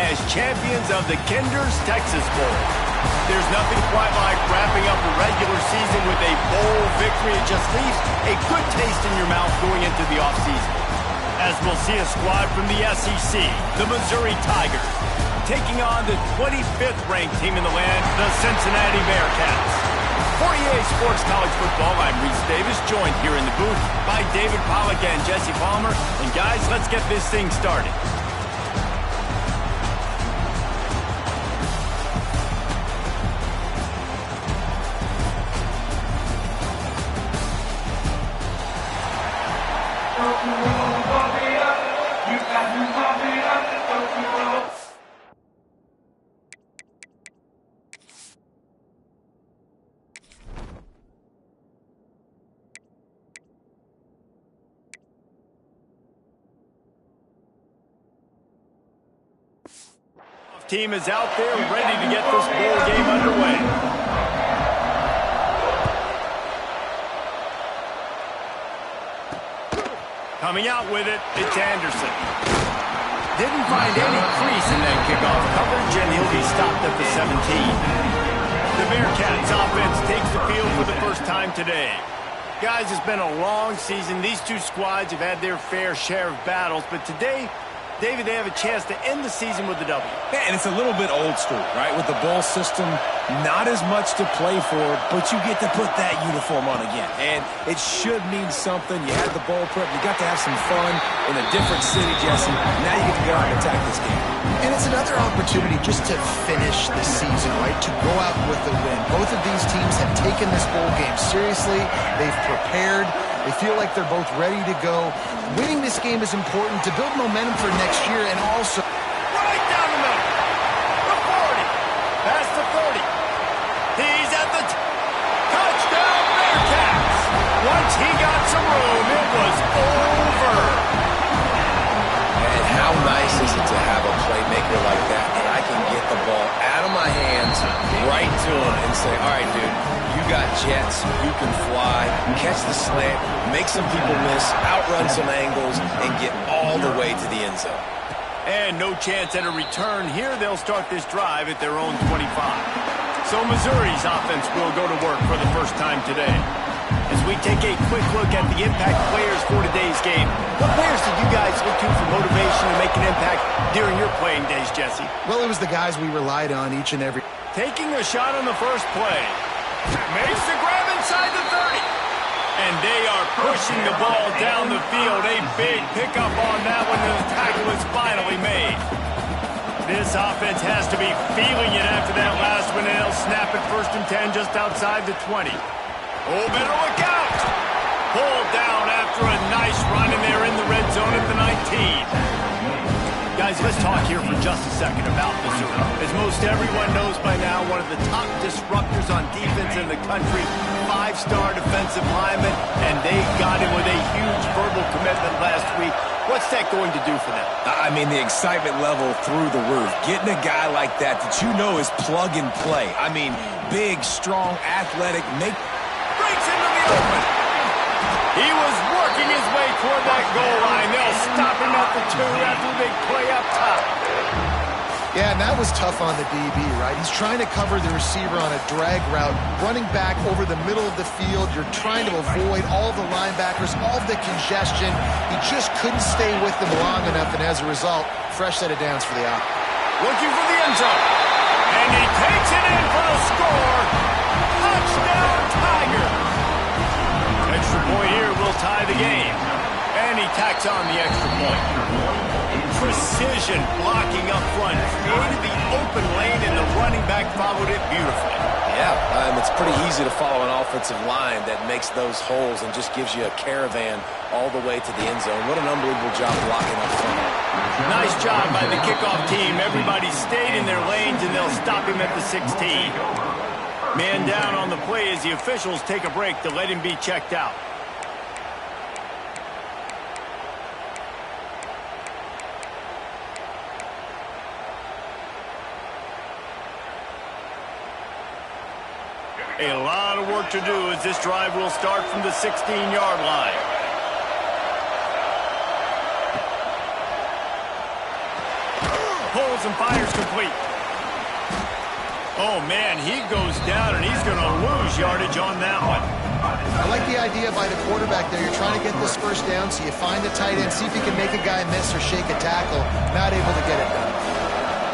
as champions of the Kinder's Texas Bowl. There's nothing quite like wrapping up a regular season with a bowl victory. It just leaves a good taste in your mouth going into the offseason. As we'll see a squad from the SEC, the Missouri Tigers, taking on the 25th ranked team in the land, the Cincinnati Bearcats. For EA Sports College Football, I'm Reese Davis, joined here in the booth by David Pollack and Jesse Palmer. And guys, let's get this thing started. Team is out there ready to get this bowl game underway. Coming out with it, it's Anderson. Didn't find any crease in that kickoff coverage, and he'll be stopped at the 17. The Bearcats offense takes the field for the first time today. Guys, it's been a long season. These two squads have had their fair share of battles, but today, David, they have a chance to end the season with a W. Yeah, and it's a little bit old school, right? With the bowl system, not as much to play for, but you get to put that uniform on again. And it should mean something. You had the bowl prep. You got to have some fun in a different city, Jesse. Now you get to go out and attack this game. And it's another opportunity just to finish the season, right? To go out with a win. Both of these teams have taken this bowl game seriously. They've prepared. They feel like they're both ready to go. Winning this game is important to build momentum for next year and also... Right down the middle. The 40. Past the 30. He's at the... Touchdown Bearcats. Once he got some room, it was over. And how nice is it to have a playmaker like that? And I can get the ball out of my hands right to him and say, all right, dude, you got jets, you can fly, catch the slant, make some people miss, outrun some angles, and get all the way to the end zone. And no chance at a return here. They'll start this drive at their own 25. So Missouri's offense will go to work for the first time today. As we take a quick look at the impact players for today's game, what players did you guys look to for motivation to make an impact during your playing days, Jesse? Well, it was the guys we relied on each and every... Taking a shot on the first play. Makes the grab inside the 30. And they are pushing the ball down the field. A big pickup on that one, and the tackle is finally made. This offense has to be feeling it after that last one, and they'll snap it 1st and 10 just outside the 20. Oh, better look out! Pulled down after a nice run, and they're in the red zone at the 19. Guys, let's talk here for just a second about Missouri. As most everyone knows by now, one of the top disruptors on defense in the country, 5-star defensive lineman, and they got him with a huge verbal commitment last week. What's that going to do for them? I mean, the excitement level through the roof. Getting a guy like that you know is plug and play. I mean, big, strong, athletic, breaks into the open. He was working his way toward that goal line. They'll stop him at the 2 after the big play up top. Yeah, and that was tough on the DB, right? He's trying to cover the receiver on a drag route, running back over the middle of the field. You're trying to avoid all the linebackers, all the congestion. He just couldn't stay with them long enough, and as a result, fresh set of downs for the op. Looking for the end zone. And he takes it in for the score. Touchdown, Tigers. Extra point here will tie the game. And he tacks on the extra point. Precision blocking up front. Created the open lane, and the running back followed it beautifully. Yeah, it's pretty easy to follow an offensive line that makes those holes and just gives you a caravan all the way to the end zone. What an unbelievable job blocking up front. Nice job by the kickoff team. Everybody stayed in their lanes, and they'll stop him at the 16. Man down on the play as the officials take a break to let him be checked out. A lot of work to do as this drive will start from the 16-yard line. Pulls and fires complete. Oh, man, he goes down, and he's going to lose yardage on that one. I like the idea by the quarterback there. You're trying to get this first down, so you find the tight end, see if you can make a guy miss or shake a tackle. Not able to get it done.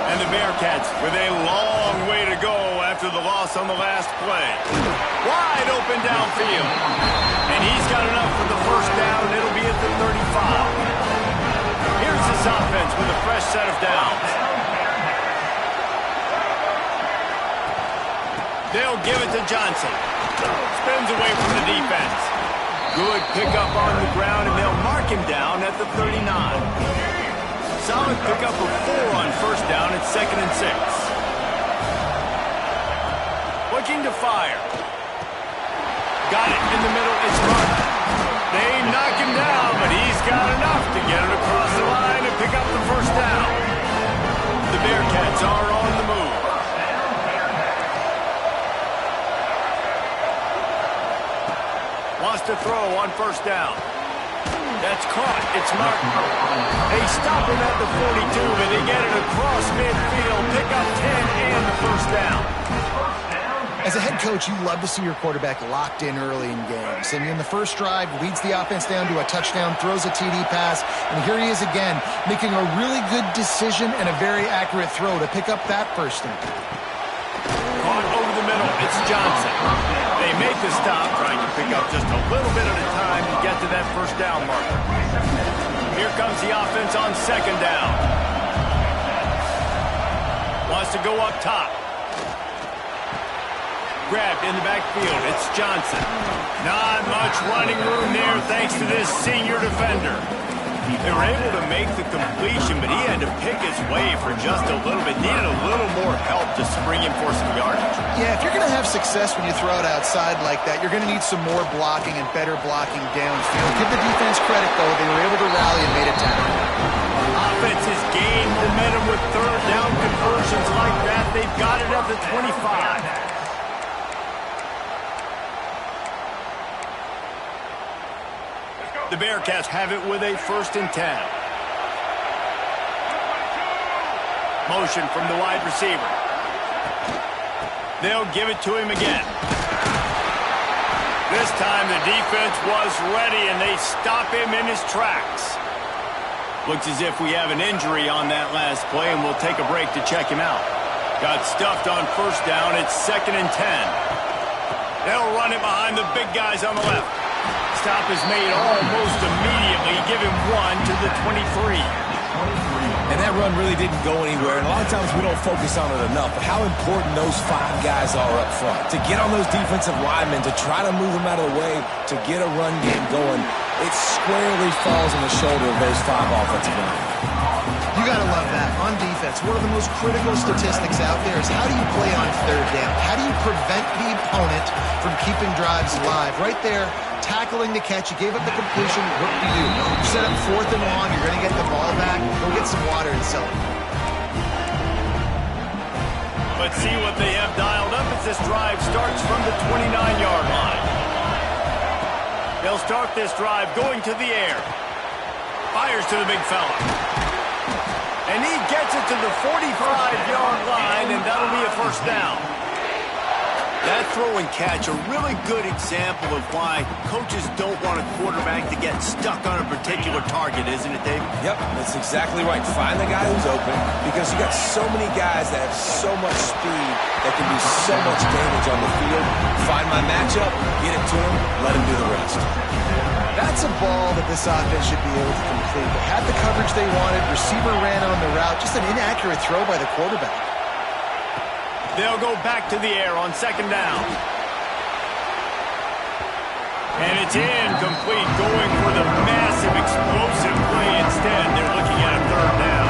And the Bearcats with a long way to go after the loss on the last play. Wide open downfield. And he's got enough for the first down. It'll be at the 35. Here's this offense with a fresh set of downs. They'll give it to Johnson. Spins away from the defense. Good pickup on the ground, and they'll mark him down at the 39. Solid pickup of 4 on first down at 2nd and 6. Looking to fire. Got it in the middle. It's marked. They knock him down, but he's got enough to get it across the line and pick up the first down. The Bearcats are on the move. Wants to throw on first down. That's caught. It's marked. They stop him at the 42, but they get it across midfield. Pick up 10 and the first down. As a head coach, you love to see your quarterback locked in early in games. And in the first drive, leads the offense down to a touchdown, throws a TD pass, and here he is again, making a really good decision and a very accurate throw to pick up that first down. Caught over the middle. It's Johnson. They make the stop, trying to pick up just a little bit at a time to get to that first down marker. Here comes the offense on second down. Wants to go up top. Grabbed in the backfield. It's Johnson. Not much running room there thanks to this senior defender. They were able to make the completion, but he had to pick his way for just a little bit. Needed a little more help to spring him for some yardage. Yeah, if you're going to have success when you throw it outside like that, you're going to need some more blocking and better blocking downfield. Give the defense credit, though. They were able to rally and made a tackle. Offense has gained momentum with third down conversions like that. They've got it at the 25. The Bearcats have it with a 1st and 10. Motion from the wide receiver. They'll give it to him again. This time the defense was ready, and they stop him in his tracks. Looks as if we have an injury on that last play, and we'll take a break to check him out. Got stuffed on first down. It's 2nd and 10. They'll run it behind the big guys on the left. Stop is made almost immediately. Give him 1 to the 23. And that run really didn't go anywhere. And a lot of times we don't focus on it enough, but how important those 5 guys are up front. To get on those defensive linemen, to try to move them out of the way, to get a run game going, it squarely falls on the shoulder of those 5 offensive linemen. You got to love that. On defense, one of the most critical statistics out there is how do you play on third down? How do you prevent the opponent from keeping drives alive? Right there, tackling the catch. You gave up the completion. What do you do? You set up 4th and long. You're going to get the ball back. Go get some water and sell it. But see what they have dialed up as this drive starts from the 29-yard line. They'll start this drive going to the air. Fires to the big fella. And he gets it to the 45-yard line, and that'll be a first down. That throw and catch, a really good example of why coaches don't want a quarterback to get stuck on a particular target, isn't it, Dave? Yep, that's exactly right. Find the guy who's open, because you got so many guys that have so much speed that can do so much damage on the field. Find my matchup, get it to him, let him do the rest. That's a ball that this offense should be able to complete. They had the coverage they wanted. Receiver ran on the route. Just an inaccurate throw by the quarterback. They'll go back to the air on second down. And it's incomplete, going for the massive explosive play instead. They're looking at a third down.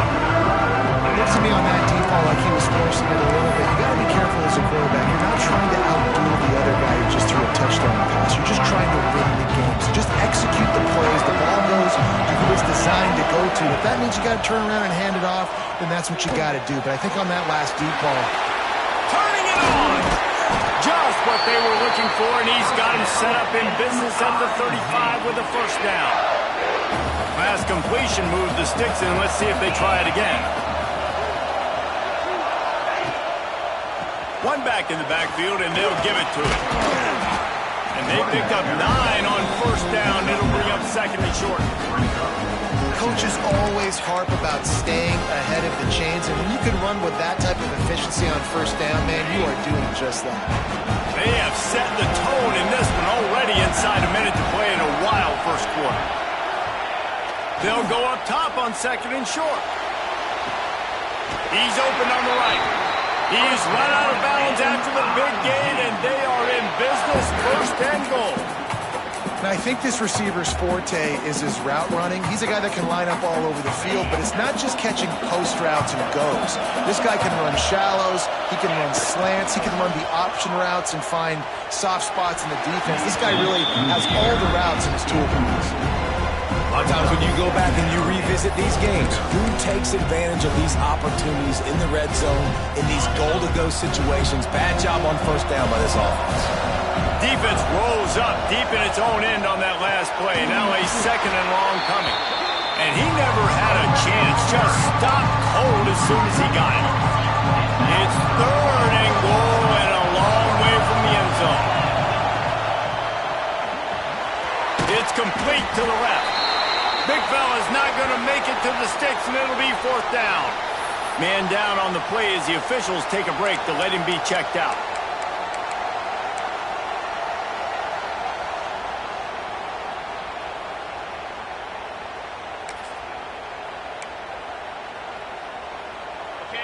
It looks to me on that deep ball like he was forcing it a little bit. You got to be careful as a quarterback. You're not trying to outdo the other guy who just threw a touchdown pass. You're just trying to win the game. So just execute the plays. The ball goes to who it's designed to go to. If that means you got to turn around and hand it off, then that's what you got to do. But I think on that last deep ball, turning it on. Just what they were looking for, and he's got him set up in business at the 35 with a first down. Last completion moved the sticks in. Let's see if they try it again. One back in the backfield, and they'll give it to it. And they picked up 9 on first down. It'll bring up second and short. Coaches always harp about staying ahead of the chains, and when you can run with that type of efficiency on first down, man, you are doing just that. They have set the tone in this one already inside a minute to play in a wild first quarter. They'll go up top on second and short. He's open on the right. He's run out of bounds after the big gain, and they are in business, first and goal. And I think this receiver's forte is his route running. He's a guy that can line up all over the field, but it's not just catching post routes and goes. This guy can run shallows, he can run slants, he can run the option routes and find soft spots in the defense. This guy really has all the routes in his toolbox. A lot of times when you go back and you revisit these games, who takes advantage of these opportunities in the red zone, in these goal-to-go situations? Bad job on first down by this offense. Defense rolls up deep in its own end on that last play. Now a second and long coming. And he never had a chance. Just stopped cold as soon as he got it. It's third and goal and a long way from the end zone. It's complete to the left. Big fella's not going to make it to the sticks, and it'll be fourth down. Man down on the play as the officials take a break to let him be checked out.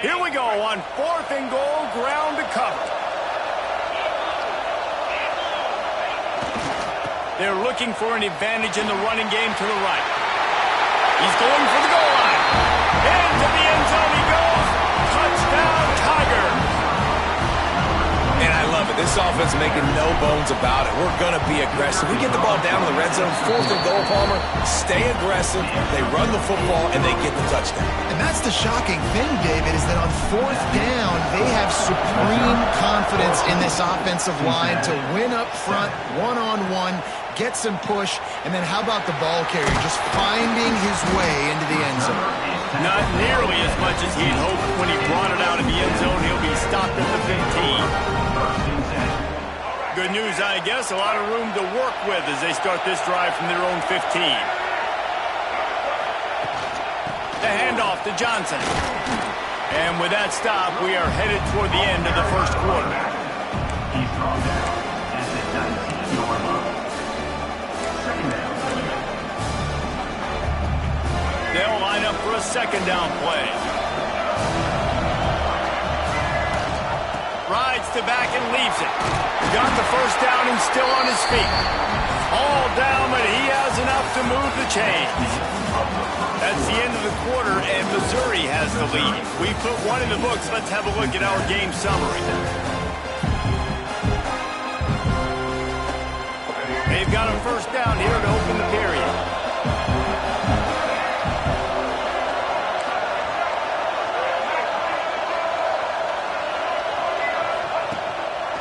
Here we go on fourth and goal, ground to cover. They're looking for an advantage in the running game to the right. He's going for the goal line. Into the end zone he goes. Touchdown, Tiger. And I love it. This offense making no bones about it. We're going to be aggressive. We get the ball down in the red zone, fourth and goal, Palmer. Stay aggressive. They run the football, and they get the touchdown. And that's the shocking thing, David, is that on fourth down, they have supreme confidence in this offensive line to win up front, one-on-one, get some push, and then how about the ball carrier just finding his way into the end zone? Not nearly as much as he'd hoped when he brought it out of the end zone. He'll be stopped at the 15. Good news, I guess. A lot of room to work with as they start this drive from their own 15. The handoff to Johnson. And with that stop, we are headed toward the end of the first quarter. They'll line up for a second down play. Rides to back and leaves it. Got the first down and still on his feet. All down, but he has enough to move the chains. That's the end of the quarter, and Missouri has the lead. We put one in the books. Let's have a look at our game summary. They've got a first down here to open the period.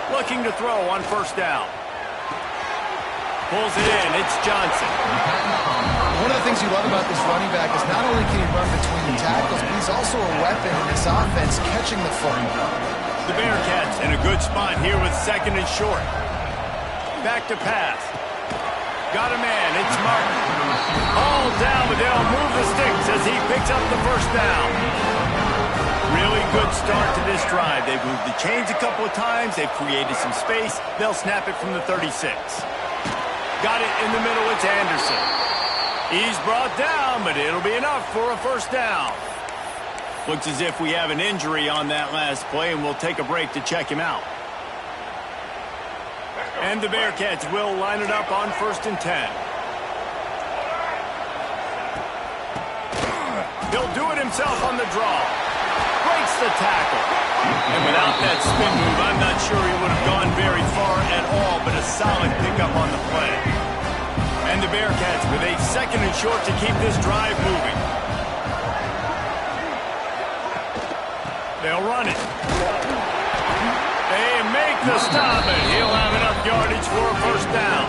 Looking to throw on first down. Pulls it in. It's Johnson. One of the things you love about this running back is not only can he run between the tackles, but he's also a weapon in this offense catching the football. The Bearcats in a good spot here with second and short. Back to pass. Got a man. It's Martin. All down, but they'll move the sticks as he picks up the first down. Really good start to this drive. They've moved the chains a couple of times. They've created some space. They'll snap it from the 36. Got it in the middle. It's Anderson. He's brought down, but it'll be enough for a first down. Looks as if we have an injury on that last play, and we'll take a break to check him out. And the Bearcats will line it up on first and 10. He'll do it himself on the draw. Breaks the tackle. And without that spin move, I'm not sure he would have gone very far at all, but a solid pickup on the play. And the Bearcats with a second and short to keep this drive moving. They'll run it. They make the stop, and he'll have enough yardage for a first down.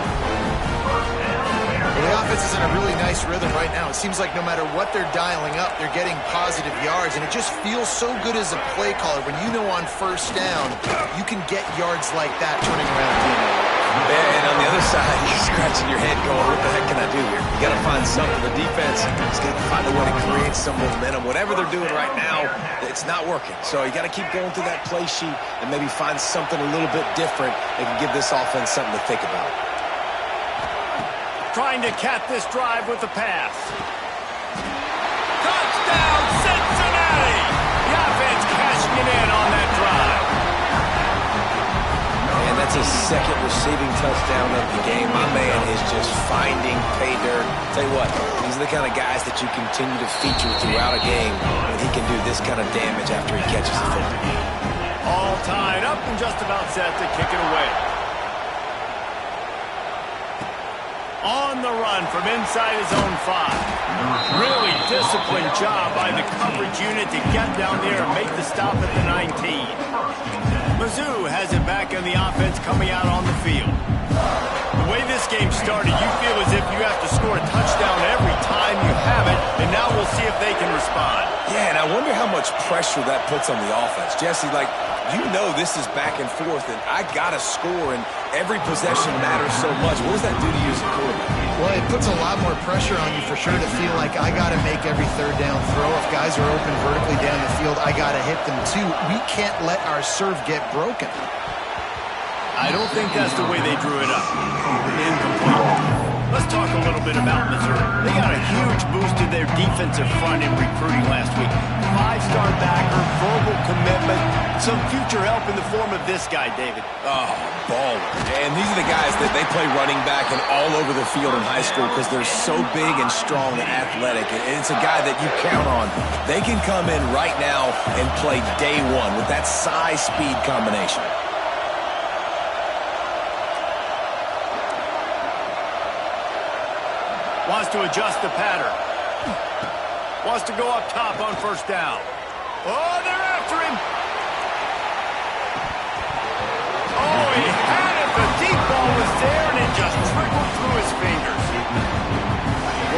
Well, the offense is in a really nice rhythm right now. It seems like no matter what they're dialing up, they're getting positive yards, and it just feels so good as a play caller when you know on first down you can get yards like that turning around the game. And on the other side, you're scratching your head going, what the heck can I do here? You got to find something. The defense has got to find a way to create some momentum. Whatever they're doing right now, it's not working. So you got to keep going through that play sheet and maybe find something a little bit different that can give this offense something to think about. Trying to cap this drive with the pass. Touchdown, Cincinnati! The offense cashing it in on that drive. And that's his second receiving touchdown of the game. My man is just finding pay dirt. Tell you what, these are the kind of guys that you continue to feature throughout a game when he can do this kind of damage after he catches the football. All tied up and just about set to kick it away. On the run from inside his own 5. Really disciplined job by the coverage unit to get down there and make the stop at the 19. Mizzou has it back in the offense coming out on the field. The way this game started, you feel as if you have to score a touchdown every time you have it, and now we'll see if they can respond. Yeah, and I wonder how much pressure that puts on the offense. Jesse, like, you know this is back and forth, and I got to score, and every possession matters so much. What does that do to you as a quarterback? Well, it puts a lot more pressure on you for sure to feel like I got to make every third down throw. If guys are open vertically down the field, I got to hit them too. We can't let our serve get broken. I don't think that's the way they drew it up. Incomplete. Let's talk a little bit about Missouri. They got a huge boost to their defensive front in recruiting last week. 5-star backer, verbal commitment, some future help in the form of this guy, David. Oh, baller. And these are the guys that they play running back and all over the field in high school because they're so big and strong and athletic. And it's a guy that you count on. They can come in right now and play day one with that size-speed combination. Wants to adjust the pattern. Wants to go up top on first down. Oh, they're after him. Oh, he had it. The deep ball was there, and it just trickled through his fingers.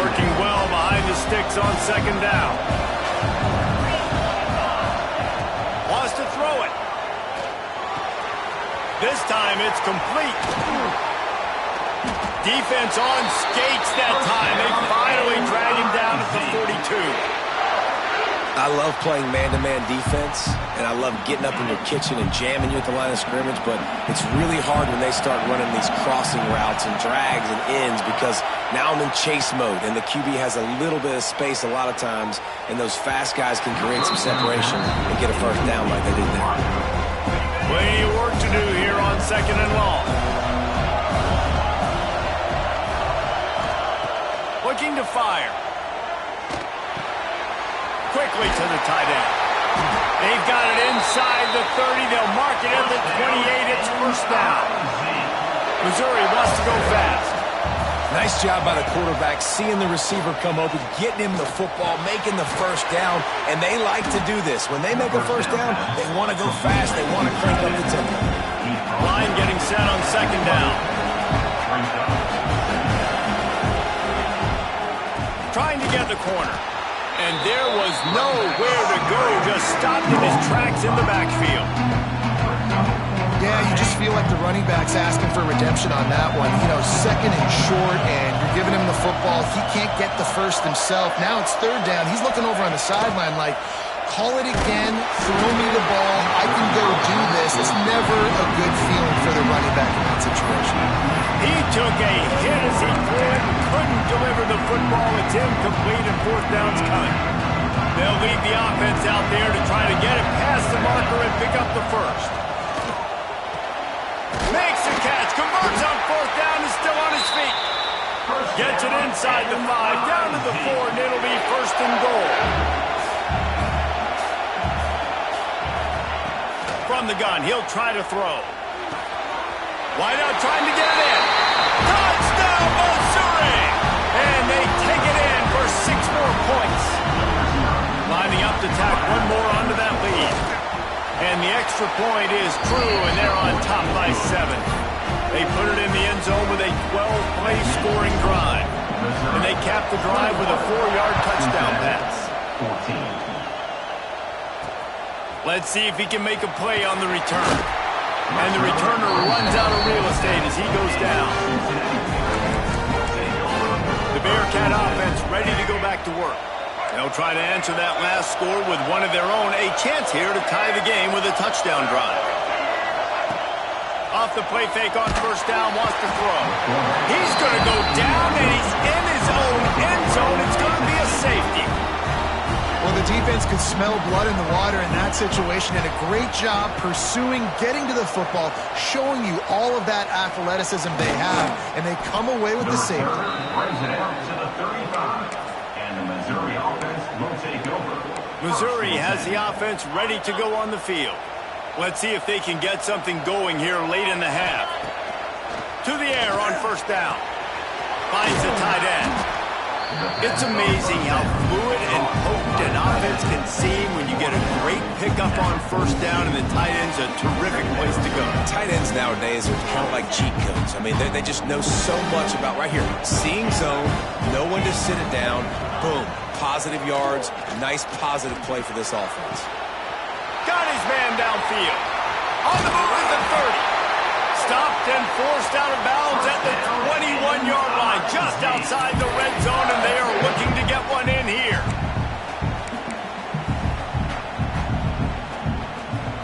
Working well behind the sticks on second down. Wants to throw it. This time it's complete. Defense on skates that time. They finally drag him down at the 42. I love playing man-to-man defense, and I love getting up in your kitchen and jamming you at the line of scrimmage, but it's really hard when they start running these crossing routes and drags and ends because now I'm in chase mode, and the QB has a little bit of space a lot of times, and those fast guys can create some separation and get a first down like they did there. Plenty of work to do here on second and long. Looking to fire. Quickly to the tight end. They've got it inside the 30. They'll mark it at the 28. It's first down. Missouri wants to go fast. Nice job by the quarterback, seeing the receiver come open, getting him the football, making the first down, and they like to do this. When they make a first down, they want to go fast. They want to crank up the tempo. Line getting set on second down. Trying to get the corner. And there was nowhere to go, just stopped in his tracks in the backfield. Yeah, you just feel like the running back's asking for redemption on that one. You know, second and short, and you're giving him the football. He can't get the first himself. Now it's third down. He's looking over on the sideline like, call it again, throw me the ball, I can go do this. It's never a good feeling for the running back in that situation. He took a hit as he threw it and couldn't deliver the football. It's incomplete and fourth down's coming. They'll lead the offense out there to try to get it past the marker and pick up the first. Makes the catch, converts on fourth down, is still on his feet. Gets it inside the 5, down to the 4, and it'll be first and goal. From the gun, he'll try to throw. Wide out, trying to get it in. Touchdown, Missouri! And they take it in for 6 more points. Lining up to tack one more onto that lead. And the extra point is true, and they're on top by 7. They put it in the end zone with a 12-play scoring drive. And they cap the drive with a 4-yard touchdown pass. Let's see if he can make a play on the return. And the returner runs out of real estate as he goes down. The Bearcat offense ready to go back to work. They'll try to answer that last score with one of their own. A chance here to tie the game with a touchdown drive. Off the play fake on first down, wants to throw. He's going to go down, and he's in his own end zone. It's going to be a safety. Well, the defense could smell blood in the water in that situation, and a great job pursuing, getting to the football, showing you all of that athleticism they have, and they come away with the safety. Brings it out to the 35, and the Missouri offense will take over. Missouri has the offense ready to go on the field. Let's see if they can get something going here late in the half. To the air on first down. Finds the tight end. It's amazing how fluid and potent an offense can seem when you get a great pickup on first down, and the tight end's a terrific place to go. Tight ends nowadays are kind of like cheat codes. I mean, they just know so much about right here. Seeing zone, know when to sit it down, boom, positive yards, nice positive play for this offense. Got his man downfield. On the move at the 30. Stopped and forced out of bounds at the 21-yard line, just outside the red zone, and they are looking to get one in here.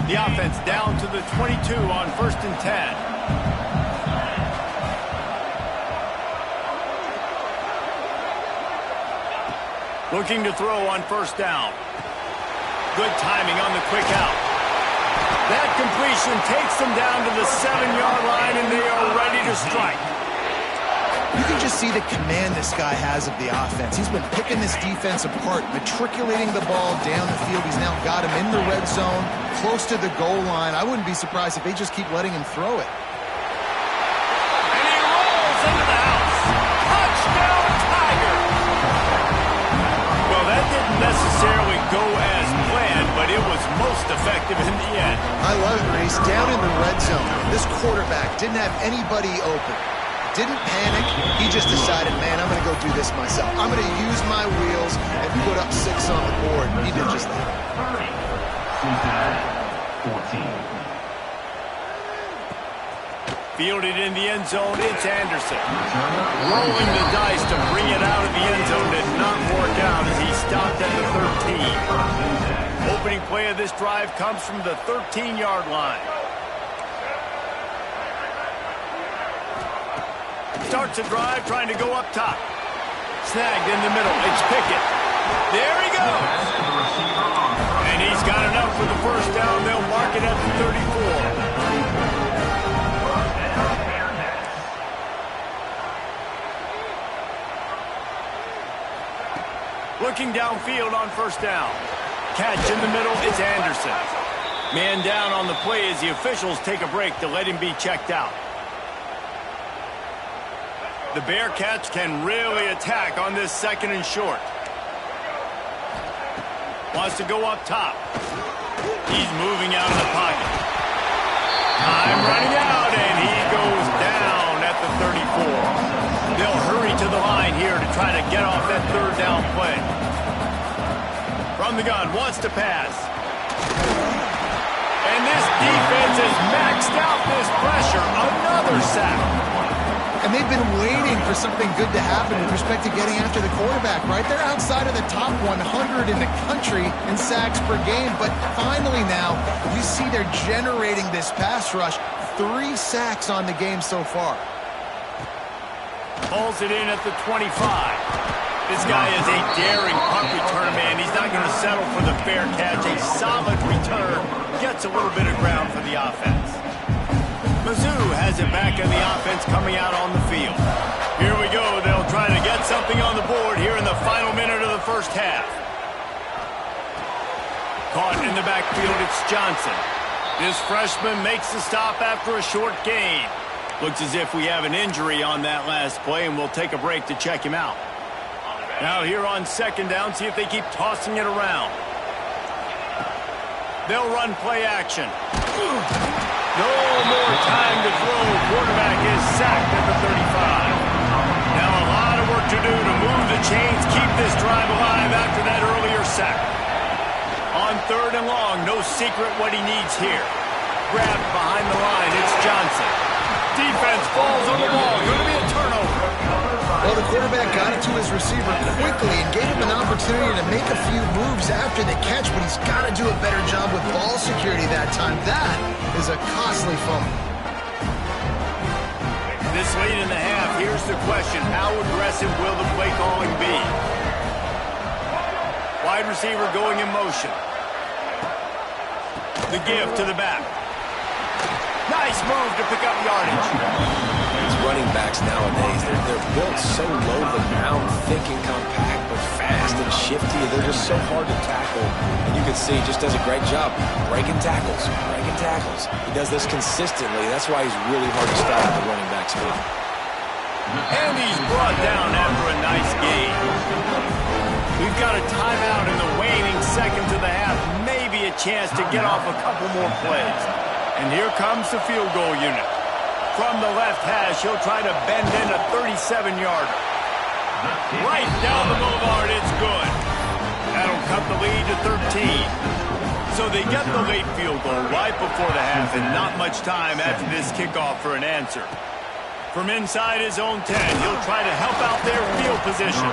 The offense down to the 22 on 1st and 10. Looking to throw on first down. Good timing on the quick out. That completion takes them down to the 7-yard line, and they are ready to strike. You can just see the command this guy has of the offense. He's been picking this defense apart, matriculating the ball down the field. He's now got him in the red zone, close to the goal line. I wouldn't be surprised if they just keep letting him throw it. And he rolls into the house. Touchdown, Tiger! Well, that didn't necessarily go as planned, but it was most effective in the end. I love it, Reese. Down in the red zone, this quarterback didn't have anybody open. Didn't panic. He just decided, man, I'm going to go do this myself. I'm going to use my wheels and put up 6 on the board. He did just that. Cincinnati, 14. Fielded in the end zone, it's Anderson. Rolling the dice to bring it out of the end zone did not work out as he stopped at the 13. Opening play of this drive comes from the 13-yard line. Starts a drive trying to go up top. Snagged in the middle. It's Pickett. There he goes. And he's got enough for the first down. They'll mark it at the 34. Looking downfield on first down. Catch in the middle. It's Anderson. Man down on the play as the officials take a break to let him be checked out. The Bearcats can really attack on this 2nd and short. Wants to go up top. He's moving out of the pocket. Time running out, and he goes down at the 34. They'll hurry to the line here to try to get off that 3rd down play. From the gun, wants to pass. And this defense has maxed out this pressure. Another sack. And they've been waiting for something good to happen with respect to getting after the quarterback, right? They're outside of the top 100 in the country in sacks per game, but finally now, you see they're generating this pass rush. 3 sacks on the game so far. Pulls it in at the 25. This guy is a daring punt return man. He's not going to settle for the fair catch. A solid return. Gets a little bit of ground for the offense. Mizzou has it back in the offense coming out on the field. Here we go. They'll try to get something on the board here in the final minute of the first half. Caught in the backfield, it's Johnson. This freshman makes the stop after a short gain. Looks as if we have an injury on that last play, and we'll take a break to check him out. Now here on 2nd down, see if they keep tossing it around. They'll run play action. No more time to throw. Quarterback is sacked at the 35. Now a lot of work to do to move the chains, keep this drive alive after that earlier sack. On 3rd and long, no secret what he needs here. Grabbed behind the line, it's Johnson. Defense falls on the ball. Going to be a turnover. Well, the quarterback got it to his receiver quickly and gave him an opportunity to make a few moves after the catch, but he's got to do a better job with ball security that time. That is a costly fumble. This late in the half, here's the question. How aggressive will the play calling be? Wide receiver going in motion. The give to the back. Nice move to pick up yardage. These running backs nowadays, they're built so low to the ground, thick and compact, but fast and shifty. They're just so hard to tackle. And you can see he just does a great job breaking tackles, breaking tackles. He does this consistently. That's why he's really hard to stop at the running back spot. And he's brought down after a nice gain. We've got a timeout in the waning seconds of the half. Maybe a chance to get off a couple more plays. And here comes the field goal unit. From the left hash, he'll try to bend in a 37-yarder. Right down the boulevard, it's good. That'll cut the lead to 13. So they get the late field goal right before the half and not much time after this kickoff for an answer. From inside his own 10, he'll try to help out their field position.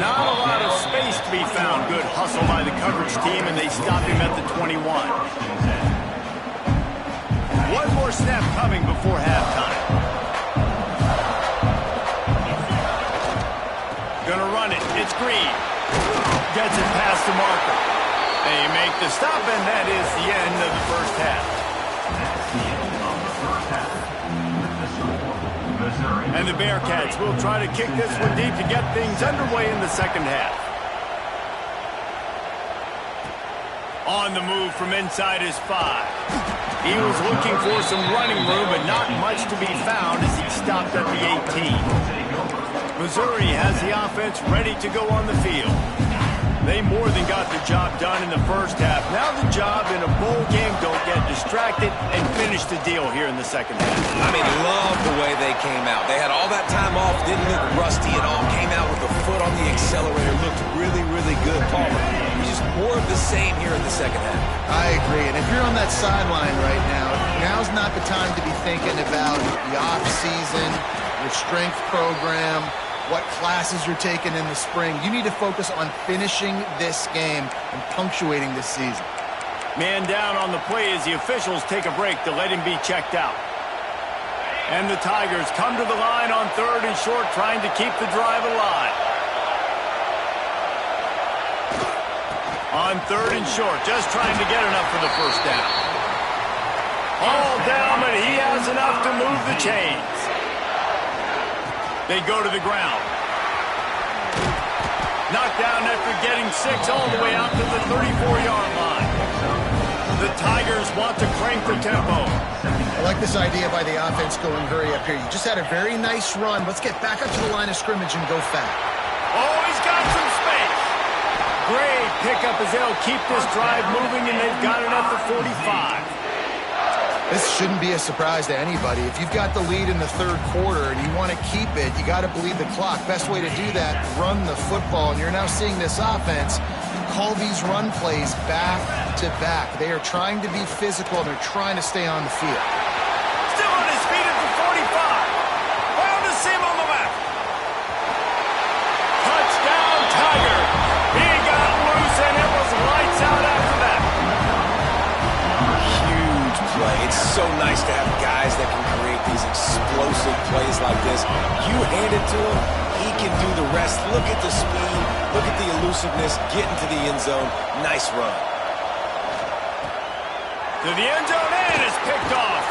Not a lot of space to be found. Good hustle by the coverage team, and they stop him at the 21. One more snap coming before halftime. Gonna run it. It's Green. Gets it past the marker. They make the stop, and that is the end of the first half. And the Bearcats will try to kick this one deep to get things underway in the second half. On the move from inside his 5. He was looking for some running room, but not much to be found as he stopped at the 18. Missouri has the offense ready to go on the field. They more than got the job done in the first half. Now the job in a bowl game, don't get distracted and finish the deal here in the second half. I mean, love the way they came out. They had all that time off, didn't look rusty at all, came out with the foot on the accelerator, looked really, really good, Palmer. Just more of the same here in the second half. I agree, and if you're on that sideline right now, now's not the time to be thinking about the off-season, your strength program, what classes you're taking in the spring. You need to focus on finishing this game and punctuating this season. Man down on the play as the officials take a break to let him be checked out. And the Tigers come to the line on 3rd and short, trying to keep the drive alive. On 3rd and short, just trying to get enough for the first down. All down, but he has enough to move the chains. They go to the ground. Knocked down after getting 6 all the way out to the 34-yard line. The Tigers want to crank the tempo. I like this idea by the offense going hurry up here. You just had a very nice run. Let's get back up to the line of scrimmage and go fast. Oh, he's got some space. Great pickup as they'll keep this drive moving, and they've got it at the 45. This shouldn't be a surprise to anybody. If you've got the lead in the 3rd quarter and you want to keep it, you got to bleed the clock. Best way to do that, run the football. And you're now seeing this offense call these run plays back to back. They are trying to be physical, and they're trying to stay on the field. Still on his feet at the 45. Found the seam on the left. Touchdown, Tiger. He got loose, and it was lights out after that. Huge play. It's so nice to have guys that can create these explosive plays like this. You hand it to him, he can do the rest. Look at the speed. Look at the elusiveness. Get into the end zone. Nice run. To the end zone, and it's picked off.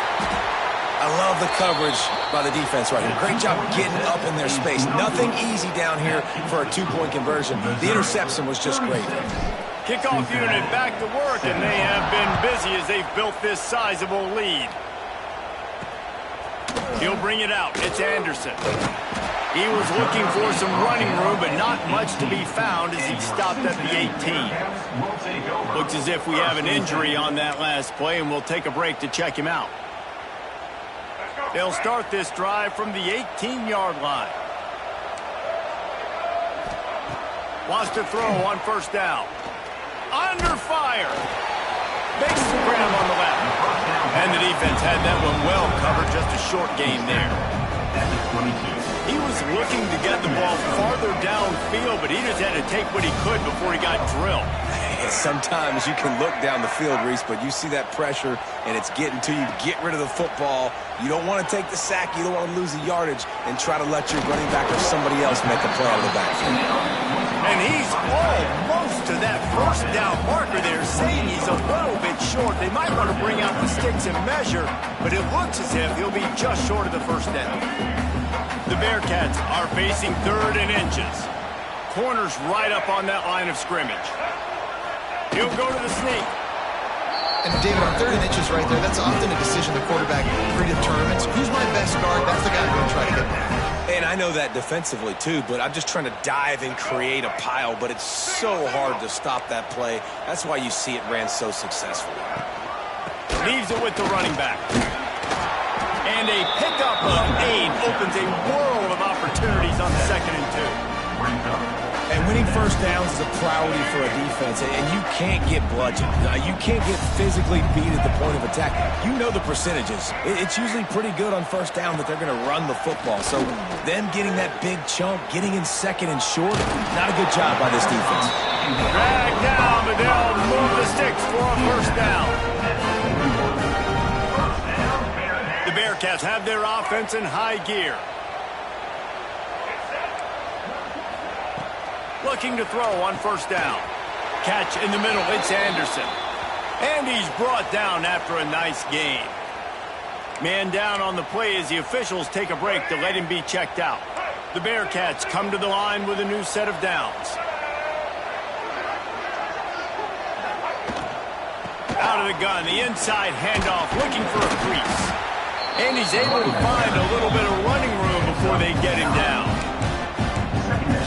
I love the coverage by the defense right here. Great job getting up in their space. Nothing easy down here for a 2-point conversion. The interception was just great. Kickoff unit back to work, and they have been busy as they've built this sizable lead. He'll bring it out. It's Anderson. He was looking for some running room, but not much to be found as he stopped at the 18. Looks as if we have an injury on that last play, and we'll take a break to check him out. They'll start this drive from the 18-yard line. Wants to throw on first down. Under fire. Makes the grab on the left. And the defense had that one well covered. Just a short gain there. He was looking to get the ball farther downfield, but he just had to take what he could before he got drilled. Sometimes you can look down the field, Reese, but you see that pressure, and it's getting to you. Get rid of the football. You don't want to take the sack. You don't want to lose the yardage and try to let your running back or somebody else make a play out of the backfield. And he's almost to that first down marker there, saying he's a little bit short. They might want to bring out the sticks and measure, but it looks as if he'll be just short of the first down. The Bearcats are facing 3rd and inches. Corners right up on that line of scrimmage. He'll go to the sneak. And David, on 3rd and inches right there, that's often a decision the quarterback predetermines. Who's my best guard? That's the guy I'm going to try to get back. And I know that defensively, too, but I'm just trying to dive and create a pile, but it's so hard to stop that play. That's why you see it ran so successfully. Leaves it with the running back. And a pickup of 8 opens a world of opportunities on 2nd and 2. And winning first downs is a priority for a defense, and you can't get bludgeoned. You can't get physically beat at the point of attack. You know the percentages. It's usually pretty good on first down that they're going to run the football. So them getting that big chunk, getting in 2nd and short, not a good job by this defense. Drag down, but they'll move the sticks for a first down. The Bearcats have their offense in high gear. Looking to throw on first down. Catch in the middle, it's Anderson. And he's brought down after a nice gain. Man down on the play as the officials take a break to let him be checked out. The Bearcats come to the line with a new set of downs. Out of the gun, the inside handoff, looking for a crease. And he's able to find a little bit of running room before they get him down.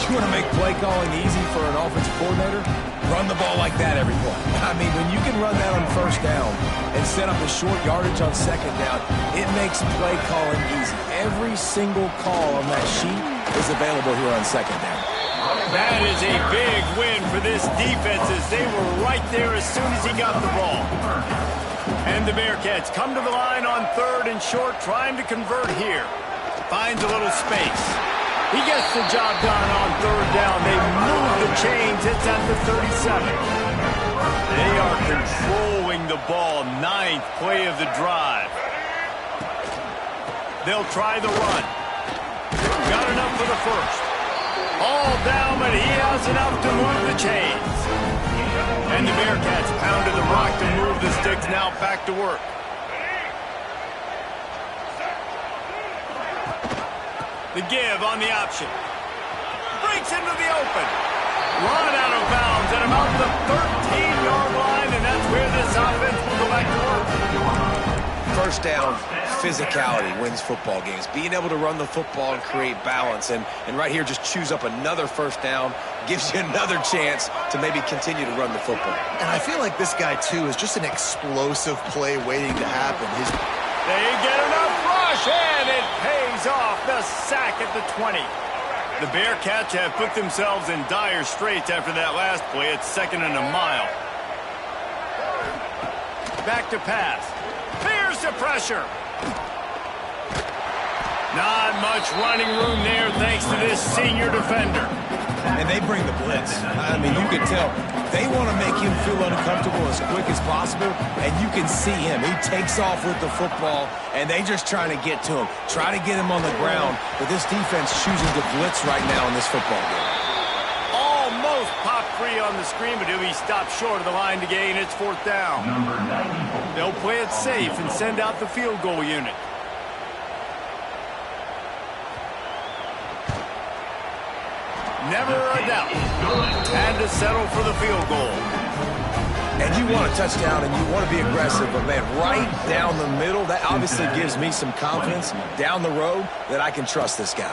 You want to make play calling easy for an offensive coordinator? Run the ball like that every play. I mean, when you can run that on first down and set up a short yardage on 2nd down, it makes play calling easy. Every single call on that sheet is available here on 2nd down. That is a big win for this defense as they were right there as soon as he got the ball. And the Bearcats come to the line on 3rd and short, trying to convert here. Finds a little space. He gets the job done on 3rd down. They move the chains. It's at the 37. They are controlling the ball. 9th play of the drive. They'll try the run. Got enough for the first. All down, but he has enough to move the chains. And the Bearcats pounded the rock to move the sticks. Now back to work. The give on the option. Breaks into the open. Run out of bounds at about the 13-yard line, and that's where this offense will go back to work. First down, physicality wins football games. Being able to run the football and create balance. And right here, just choose up another first down. Gives you another chance to maybe continue to run the football. And I feel like this guy, too, is just an explosive play waiting to happen. They get enough rush, and it pays off. The sack at the 20. The Bearcats have put themselves in dire straits after that last play. It's 2nd and a mile. Back to pass. Fears the pressure. Not much running room there thanks to this senior defender. And they bring the blitz. I mean, you can tell they want to make him feel uncomfortable as quick as possible, and you can see him. He takes off with the football, and they just trying to get to him, try to get him on the ground, but this defense choosing to blitz right now in this football game. Almost popped free on the screen, but he'll be stopped short of the line to gain. It's 4th down. They'll play it safe and send out the field goal unit. Never a doubt. And to settle for the field goal. And you want a touchdown and you want to be aggressive, but man, right down the middle, that obviously gives me some confidence down the road that I can trust this guy.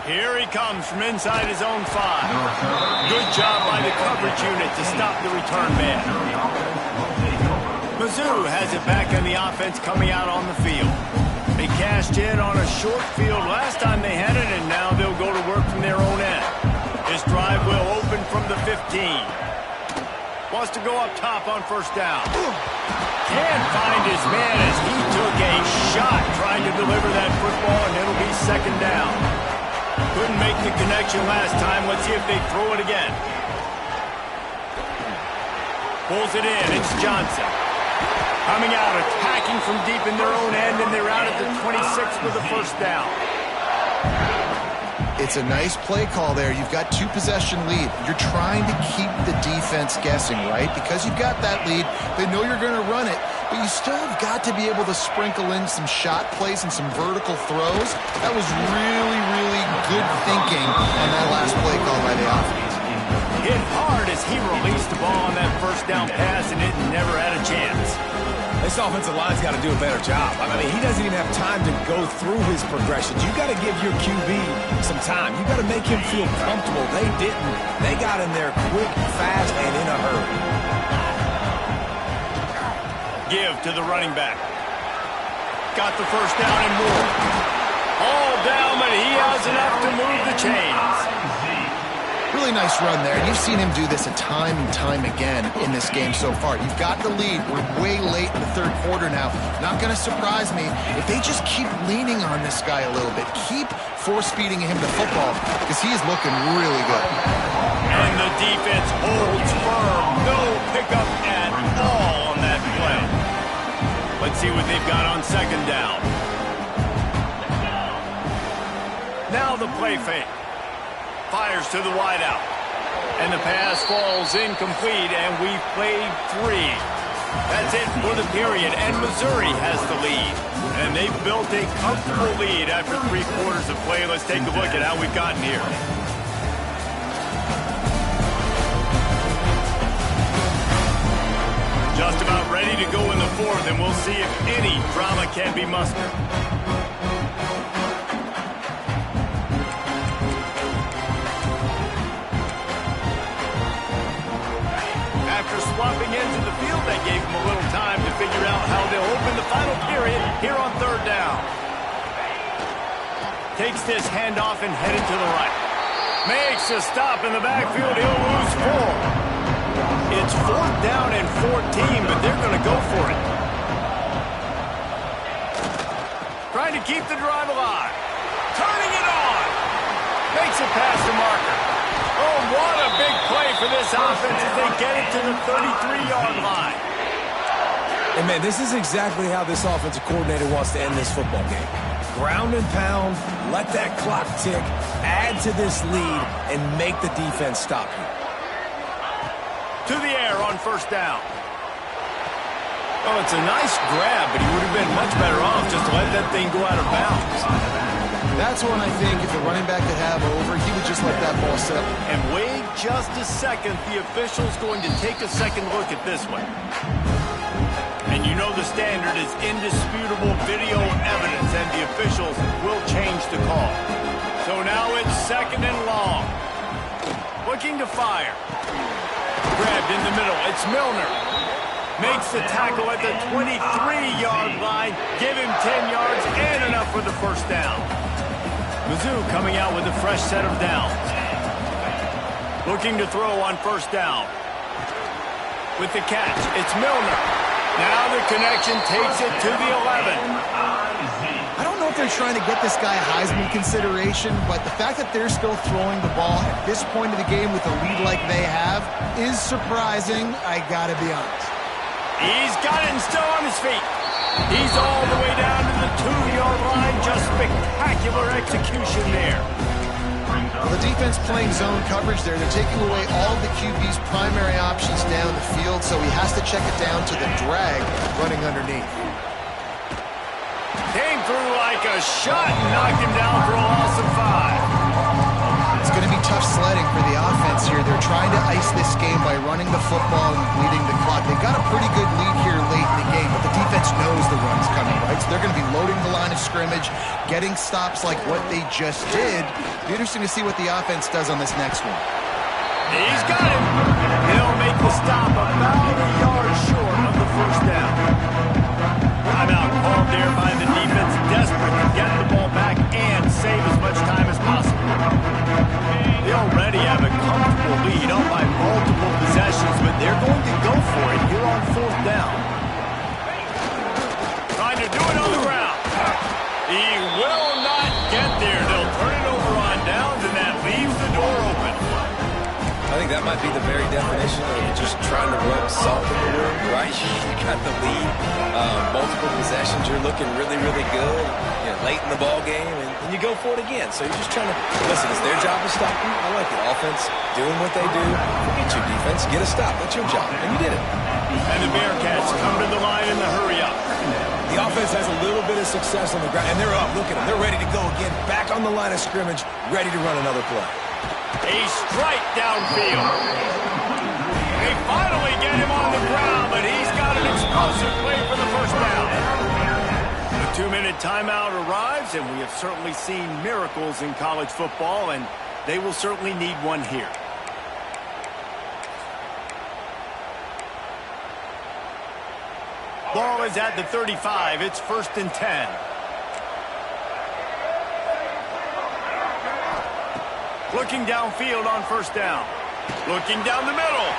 Here he comes from inside his own 5. Good job by the coverage unit to stop the return man. Mizzou has it back on the offense coming out on the field. They cashed in on a short field last time they had it, and now they'll go to work from their own end. This drive will open from the 15. Wants to go up top on first down. Can't find his man as he took a shot trying to deliver that football, and it'll be second down. Couldn't make the connection last time. Let's see if they throw it again. Pulls it in. It's Johnson. Coming out, attacking from deep in their own end, and they're out at the 26 with a first down. It's a nice play call there. You've got 2-possession lead. You're trying to keep the defense guessing, right? Because you've got that lead, they know you're going to run it, but you still have got to be able to sprinkle in some shot plays and some vertical throws. That was really, really good thinking on that last play call by the offense. Hit hard as he released the ball on that first down pass, and it never had a chance. This offensive line's got to do a better job. I mean, he doesn't even have time to go through his progressions. You got to give your QB some time. You got to make him feel comfortable. They didn't. They got in there quick, fast, and in a hurry. Give to the running back. Got the first down and more. All down, but he has enough to move the chains. Really nice run there, and you've seen him do this a time and time again in this game so far. You've got the lead. We're way late in the third quarter now. Not going to surprise me if they just keep leaning on this guy a little bit. Keep force-feeding him the football because he is looking really good. And the defense holds firm. No pickup at all on that play. Let's see what they've got on second down. Now the play fake. Fires to the wideout. And the pass falls incomplete, and we've played 3. That's it for the period, and Missouri has the lead. And they've built a comfortable lead after 3 quarters of play. Let's take a look at how we've gotten here. Just about ready to go in the 4th, and we'll see if any drama can be mustered. Swapping into the field, that gave him a little time to figure out how they'll open the final period here on third down. Takes this handoff and headed to the right. Makes a stop in the backfield. He'll lose 4. It's 4th down and 14, but they're going to go for it. Trying to keep the drive alive. Turning it on. Makes it past the marker. Oh, what a big play for this offense as they get it to the 33-yard line. And, man, this is exactly how this offensive coordinator wants to end this football game. Ground and pound, let that clock tick, add to this lead, and make the defense stop you. To the air on first down. Oh, it's a nice grab, but he would have been much better off just to let that thing go out of bounds. That's one I think if the running back could have over, he would just let that ball settle. And wait just a second. The official's going to take a second look at this one. And you know the standard is indisputable video evidence, and the officials will change the call. So now it's second and long. Looking to fire. Grabbed in the middle. It's Milner. Makes the tackle at the 23-yard line. Give him 10 yards and enough for the first down. Mizzou coming out with a fresh set of downs. Looking to throw on first down. With the catch, it's Milner. Now the connection takes it to the 11. I don't know if they're trying to get this guy Heisman consideration, but the fact that they're still throwing the ball at this point of the game with a lead like they have is surprising, I gotta be honest. He's got it and still on his feet. He's all the way down to the 2-yard line. Just spectacular execution there. Well, the defense playing zone coverage there. They're taking away all the QB's primary options down the field, so he has to check it down to the drag running underneath. Came through like a shot and knocked him down for a loss of 5. It's going to be tough sledding for the offense here. They're trying to ice this game by running the football and bleeding the clock. They've got a pretty good lead here late in the game, but the defense knows the run's coming, right? So they're going to be loading the line of scrimmage, getting stops like what they just did. It'll be interesting to see what the offense does on this next one. He's got it. He'll make the stop about a yard short of the first down. Timeout called there by the defense, desperate to get the ball back and save as much time as possible. They already have a comfortable lead, up by might be the very definition of just trying to rub salt in the wound, right? You got the lead, multiple possessions, you're looking really, really good, you know, late in the ball game, and you go for it again. So you're just trying to, listen, it's their job to stop you. I like it. Offense, doing what they do. Forget your defense, get a stop. That's your job, and you did it. And the Bearcats come to the line in the hurry-up. The offense has a little bit of success on the ground, and they're up. Look at them. They're ready to go again. Back on the line of scrimmage, ready to run another play. A strike downfield. They finally get him on the ground, but he's got an explosive play for the first down. The 2-minute timeout arrives, and we have certainly seen miracles in college football, and they will certainly need one here. Ball is at the 35. It's 1st and 10. Looking downfield on 1st down. Looking down the middle.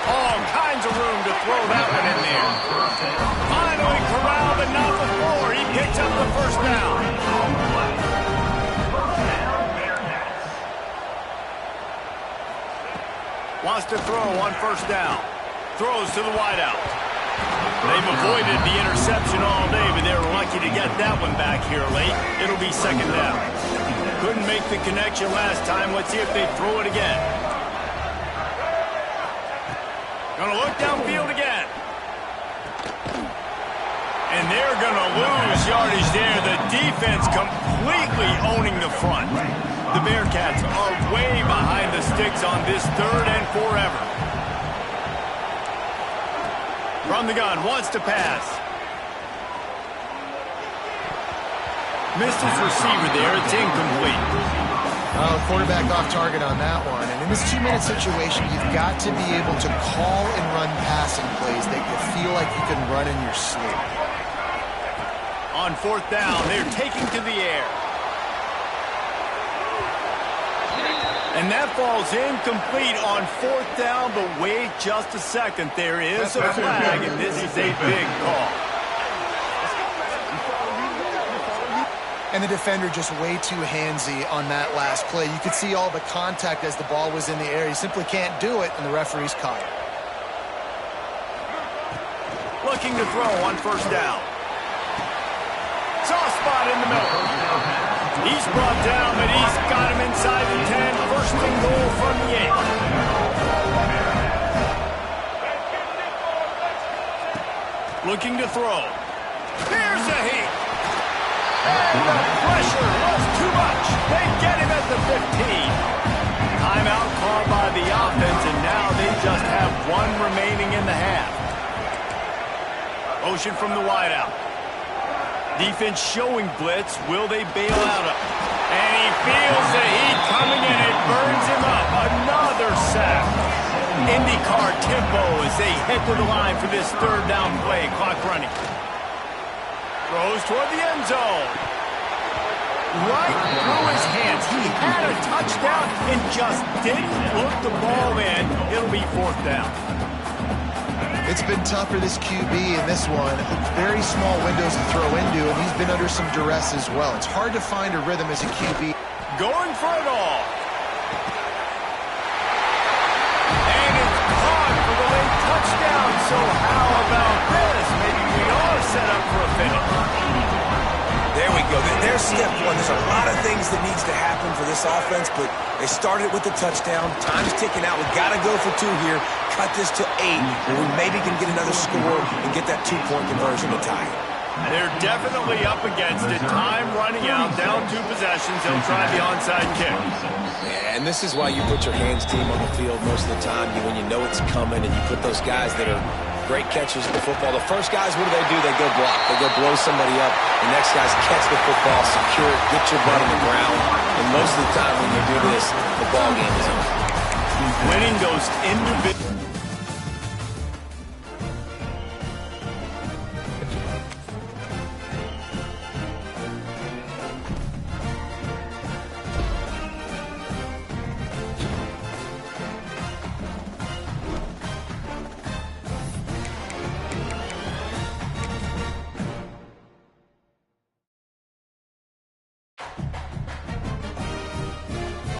All kinds of room to throw that one in there. Finally corralled, but not before. He picks up the 1st down. Wants to throw on 1st down. Throws to the wideout. They've avoided the interception all day, but they were lucky to get that one back here late. It'll be 2nd down. Couldn't make the connection last time. Let's see if they throw it again. Gonna look downfield again. And they're gonna lose yardage there. The defense completely owning the front. The Bearcats are way behind the sticks on this 3rd and forever. From the gun, wants to pass. Missed his receiver there. It's incomplete. Quarterback off target on that one. And in this 2-minute situation, you've got to be able to call and run passing plays that you feel like you can run in your sleep. On 4th down, they're taking to the air. And that falls incomplete on 4th down, but wait just a second. There is a flag, and this is a big call. And the defender just way too handsy on that last play. You could see all the contact as the ball was in the air. You simply can't do it, and the referee's caught it. Looking to throw on 1st down. Soft spot in the middle. He's brought down, but he's got him inside the 10. 1st and goal from the 8. Looking to throw. Here's a heat. And the pressure was too much. They get him at the 15. Timeout called by the offense, and now they just have one remaining in the half. Motion from the wideout. Defense showing blitz. Will they bail out of it? And he feels the heat coming in. It burns him up. Another sack. IndyCar tempo as they head to the line for this 3rd down play. Clock running. Throws toward the end zone. Right through his hands. He had a touchdown and just didn't look the ball in. It'll be 4th down. It's been tough for this QB in this one. Very small windows to throw into, and he's been under some duress as well. It's hard to find a rhythm as a QB. Going for it all. And it's caught for the late touchdown. So how about this? Maybe we are set up for a finish. There we go. There's step one. There's a lot of things that needs to happen for this offense, but they started with the touchdown. Time's ticking out. We've got to go for 2 here. Cut this to 8, and we maybe can get another score and get that 2-point conversion to tie it. They're definitely up against it. Time running out, down 2 possessions. They'll try the onside kick. Yeah, and this is why you put your hands team on the field most of the time when you know it's coming, and you put those guys that are great catches of the football. The first guys, what do? They go block. They go blow somebody up. The next guys catch the football, secure it, get your butt on the ground. And most of the time when you do this, the ball game is over. Winning goes individual.